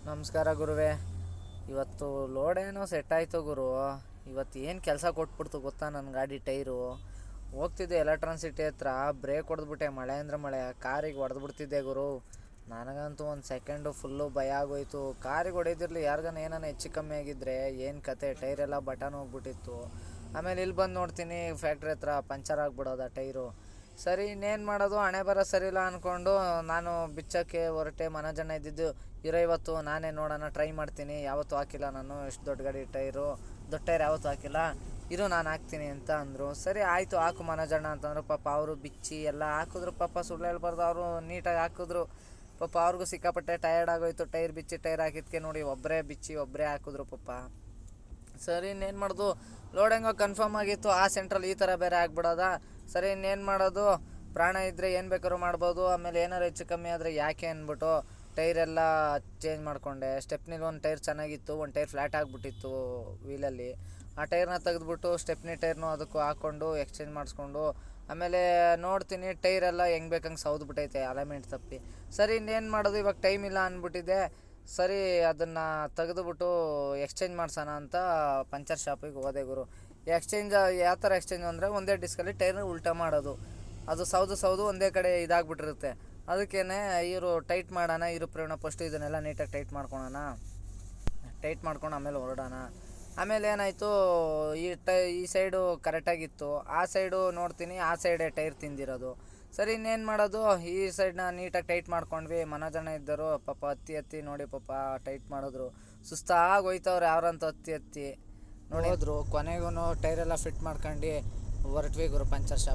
ನಮಸ್ಕಾರ ಗುರುವೇ. ಇವತ್ತು ಲೋಡ್ ಏನೋ ಸೆಟ್ ಆಯಿತು ಗುರು. ಇವತ್ತು ಏನು ಕೆಲಸ ಕೊಟ್ಬಿಡ್ತು ಗೊತ್ತಾ ನನ್ನ ಗಾಡಿ ಟೈರು. ಹೋಗ್ತಿದ್ದೆ ಎಲೆಕ್ಟ್ರಾನ್ಸಿಟಿ ಹತ್ರ, ಬ್ರೇಕ್ ಹೊಡೆದ್ಬಿಟ್ಟೆ. ಮಳೆ ಅಂದರೆ ಮಳೆ, ಕಾರಿಗೆ ಹೊಡೆದ್ಬಿಡ್ತಿದ್ದೆ ಗುರು. ನನಗಂತೂ ಒಂದು ಸೆಕೆಂಡು ಫುಲ್ಲು ಭಯ ಆಗೋಯ್ತು. ಕಾರಿಗೆ ಹೊಡೆದಿರಲಿ, ಯಾರಿಗಾನ ಏನಾನ ಹೆಚ್ಚು ಕಮ್ಮಿ ಆಗಿದ್ದರೆ ಏನು ಕತೆ. ಟೈರೆಲ್ಲ ಬಟನ್ ಹೋಗ್ಬಿಟ್ಟಿತ್ತು. ಆಮೇಲೆ ಇಲ್ಲಿ ಬಂದು ನೋಡ್ತೀನಿ ಫ್ಯಾಕ್ಟ್ರಿ ಹತ್ರ ಪಂಚರ್ ಆಗಿಬಿಡೋದ ಟೈರು. ಸರಿ, ಇನ್ನೇನು ಮಾಡೋದು, ಹಣೆ ಬರ ಸರಿ ಇಲ್ಲ ಅಂದ್ಕೊಂಡು ನಾನು ಬಿಚ್ಚೋಕ್ಕೆ ಹೊರಟೆ. ಮನೋಜಣ್ಣ ಇದ್ದಿದ್ದು, ಇವತ್ತು ನಾನೇ ನೋಡೋಣ, ಟ್ರೈ ಮಾಡ್ತೀನಿ. ಯಾವತ್ತೂ ಹಾಕಿಲ್ಲ ನಾನು ಎಷ್ಟು ದೊಡ್ಡ ಗಾಡಿ ಟೈರು, ದೊಡ್ಡ ಟೈರ್ ಯಾವತ್ತೂ ಹಾಕಿಲ್ಲ, ನಾನು ಹಾಕ್ತೀನಿ ಅಂತ ಅಂದರು. ಸರಿ ಆಯಿತು, ಹಾಕು ಮನೋಜಣ್ಣ ಅಂತಂದರು. ಪಾಪ ಅವರು ಬಿಚ್ಚಿ ಎಲ್ಲ ಹಾಕಿದ್ರು. ಪಾಪ ಸುಳ್ಳು ಹೇಳ್ಬಾರ್ದು, ಅವರು ನೀಟಾಗಿ ಹಾಕಿದ್ರು. ಪಾಪ ಅವ್ರಿಗೂ ಸಿಕ್ಕಾಪಟ್ಟೆ ಟಯರ್ಡ್ ಆಗೋಯ್ತು. ಟೈರ್ ಬಿಚ್ಚಿ ಟೈರ್ ಹಾಕಿದ್ಕೆ ನೋಡಿ, ಒಬ್ಬರೇ ಬಿಚ್ಚಿ ಒಬ್ಬರೇ ಹಾಕಿದ್ರು ಪಾಪ. ಸರಿ, ಇನ್ನೇನು ಮಾಡೋದು, ಲೋಡ್ ಹೆಂಗೋ ಕನ್ಫರ್ಮ್ ಆಗಿತ್ತು. ಆ ಸೆಂಟ್ರಲ್ಲಿ ಈ ಥರ ಬೇರೆ ಆಗ್ಬಿಡೋದ. ಸರಿ, ಇನ್ನೇನು ಮಾಡೋದು, ಪ್ರಾಣ ಇದ್ದರೆ ಏನು ಬೇಕಾದ್ರೂ ಮಾಡ್ಬೋದು. ಆಮೇಲೆ ಏನಾರು ಹೆಚ್ಚು ಕಮ್ಮಿ ಆದರೆ ಯಾಕೆ ಅಂದ್ಬಿಟ್ಟು ಟೈರೆಲ್ಲ ಚೇಂಜ್ ಮಾಡಿಕೊಂಡೆ. ಸ್ಟೆಪ್ನಿಲಿ ಒಂದು ಟೈರ್ ಚೆನ್ನಾಗಿತ್ತು, ಒಂದು ಟೈರ್ ಫ್ಲ್ಯಾಟ್ ಆಗಿಬಿಟ್ಟಿತ್ತು ವೀಲಲ್ಲಿ. ಆ ಟೈರ್ನ ತೆಗೆದ್ಬಿಟ್ಟು ಸ್ಟೆಪ್ನಿ ಟೈರ್ನು ಅದಕ್ಕೂ ಹಾಕ್ಕೊಂಡು ಎಕ್ಸ್ಚೇಂಜ್ ಮಾಡಿಸ್ಕೊಂಡು, ಆಮೇಲೆ ನೋಡ್ತೀನಿ ಟೈರೆಲ್ಲ ಹೆಂಗೆ ಬೇಕಂಗೆ ಸೌದ್ಬಿಟ್ಟೈತೆ ಅಲೈನ್ಮೆಂಟ್ ತಪ್ಪಿ. ಸರಿ, ಇನ್ನೇನು ಮಾಡೋದು, ಇವಾಗ ಟೈಮ್ ಇಲ್ಲ ಅಂದ್ಬಿಟ್ಟಿದ್ದೆ. ಸರಿ, ಅದನ್ನು ತೆಗೆದುಬಿಟ್ಟು ಎಕ್ಸ್ಚೇಂಜ್ ಮಾಡ್ಸೋಣ ಅಂತ ಪಂಚರ್ ಶಾಪಿಗೆ ಹೋದೆ ಗುರು. ಎಕ್ಸ್ಚೇಂಜ್ ಯಾವ ಥರ ಎಕ್ಸ್ಚೇಂಜ್ ಅಂದರೆ, ಒಂದೇ ಡಿಸ್ಕಲ್ಲಿ ಟೈರ್ನ ಉಲ್ಟಾ ಮಾಡೋದು. ಅದು ಸೌದು ಒಂದೇ ಕಡೆ ಇದಾಗ್ಬಿಟ್ಟಿರುತ್ತೆ. ಅದಕ್ಕೇ ಇವರು ಟೈಟ್ ಮಾಡೋಣ, ಪ್ರೇರಣ ಫಸ್ಟು ಇದನ್ನೆಲ್ಲ ನೀಟಾಗಿ ಟೈಟ್ ಮಾಡ್ಕೊಳೋಣ. ಟೈಟ್ ಮಾಡ್ಕೊಂಡು ಆಮೇಲೆ ಹೊರಡೋಣ. ಆಮೇಲೆ ಏನಾಯಿತು, ಈ ಸೈಡು ಕರೆಕ್ಟಾಗಿತ್ತು. ಆ ಸೈಡು ನೋಡ್ತೀನಿ, ಆ ಸೈಡೇ ಟೈರ್ ತಿಂದಿರೋದು. ಸರಿ, ಇನ್ನೇನು ಮಾಡೋದು, ಈ ಸೈಡ್ನ ನೀಟಾಗಿ ಟೈಟ್ ಮಾಡ್ಕೊಂಡ್ವಿ. ಮನೋಜಣ್ಣ ಇದ್ದರು, ಪಾಪ ಹತ್ತಿ ನೋಡಿ ಪಾಪ ಟೈಟ್ ಮಾಡಿದ್ರು. ಸುಸ್ತಾಗಿ ಹೋಯ್ತವ್ರು ಯಾರಂತ ಹತ್ತಿ ನೋಡಿ ಹೋದ್ರು. ಕೊನೆಗೂ ಟೈರೆಲ್ಲ ಫಿಟ್ ಮಾಡ್ಕೊಂಡು ಹೊರಟ್ವಿ ಗುರು ಪಂಚರ್ ಶಾಪ್.